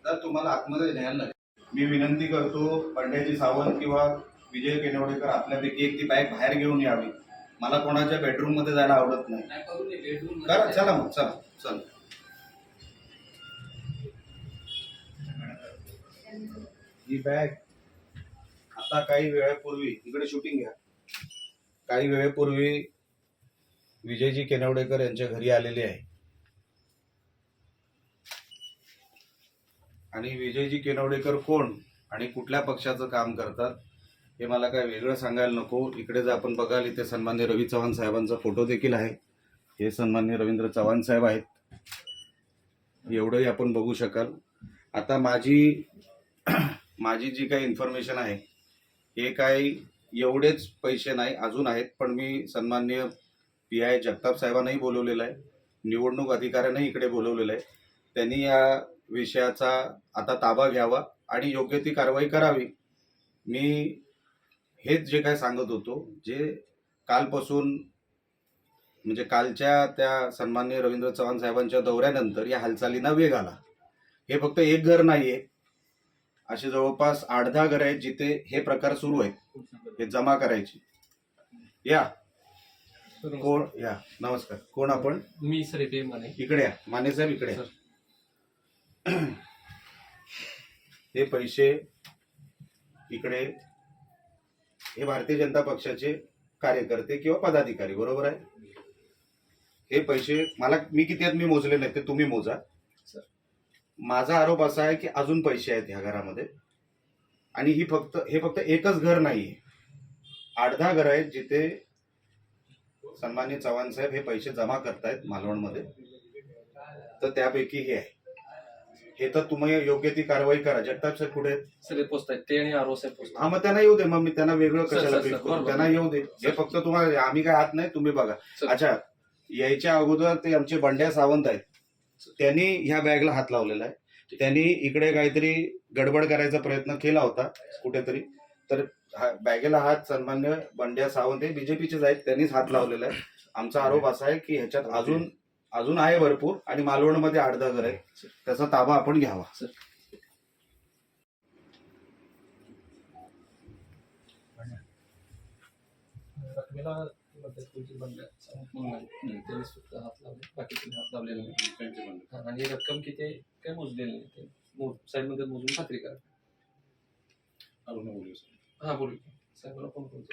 तर तुम्हाला आतमध्ये न्यायला लागेल. मी विनंती करतो पंड्याजी सावंत किंवा विजय केनवडेकर आपल्यापैकी एक ती बॅग बाहेर घेऊन यावी. मला कोणाच्या बेडरूम मध्ये जायला आवडत नाही. करा, चला मग, चला चला. ही बॅग आता काही वेळापूर्वी इकडे शूटिंग घ्या. काही वेळेपूर्वी विजयजी केनवडेकर यांच्या घरी आलेली आहे आणि विजयजी केनवडेकर कोण आणि कुठल्या पक्षाचं काम करतात हे मला काय वेगळं सांगायला नको. इकडे जर आपण बघाल इथे सन्मान्य रवी चव्हाण साहेबांचा फोटो देखील आहे. हे सन्मान्य रवींद्र चव्हाण साहेब आहेत. एवढंही आपण बघू शकाल. आता माझी जी काही इन्फॉर्मेशन आहे हे काही एवढेच पैसे नाही, अजून आहेत. पण मी सन्मान्य PI जगताप साहेबांनाही बोलवलेलं आहे, निवडणूक अधिकाऱ्यांनाही इकडे बोलवलेलं आहे. त्यांनी या विषयाचा आता ताबा घ्यावा आणि योग्य ती कारवाई करावी. मी हेच जे काय सांगत होतो, जे कालपासून म्हणजे कालच्या त्या सन्मान्य रवींद्र चव्हाण साहेबांच्या दौऱ्यानंतर या हालचालींना वेग आला. हे फक्त एक घर नाहीये, असे जवळपास 8-10 घर आहेत जिथे हे प्रकार सुरू आहेत, हे जमा करायची. या कोण, या नमस्कार, कोण आपण? मी श्रीदेवी माने. इकडे या माने साहेब, इकडे या. हे पैसे इकडे, हे भारतीय जनता पक्षाचे कार्यकर्ते किंवा पदाधिकारी, बरोबर आहे? हे पैसे मी किती आहेत मी मोजले नाही, ते तुम्ही मोजा. माझा आरोप असा आहे की अजून पैसे आहेत ह्या घरामध्ये आणि हे फक्त एकच घर नाहीये, 8-10 घर आहेत जिथे सन्मान्य चव्हाण साहेब हे पैसे जमा करतायत मालवणमध्ये. तर त्यापैकी हे आहे. हे तर तुम्ही योग्य ती कारवाई करा. जगताप सर कुठे आहेत? सगळे पोस्ट आहेत ते आणि आरो साहेब पोस्ट. हा, मग त्यांना येऊ दे. मग मी त्यांना वेगळं कशाला पीठ करू? त्यांना येऊ दे. हे फक्त तुम्हाला, आम्ही काय हात नाही, तुम्ही बघा. अच्छा, यायच्या अगोदर ते आमचे बंड्या सावंत आहेत, त्यांनी ह्या बॅगला हात लावलेला आहे. त्यांनी इकडे काहीतरी गडबड करायचा प्रयत्न केला होता कुठेतरी, तर बॅगेला हात सन्मान्य बंड्या सावंत हे BJPचेच आहेत, त्यांनीच हात लावलेला आहे. आमचा आरोप असा आहे की ह्याच्यात अजून आहे भरपूर आणि मालवणमध्ये 8-10 घर आहे, त्याचा ताबा आपण घ्यावा. आणि रक्कम किती काय मोजलेली नाही, साहेब मध्ये मोजून खात्री करा. हा, बोलू साहेबांना फोन करून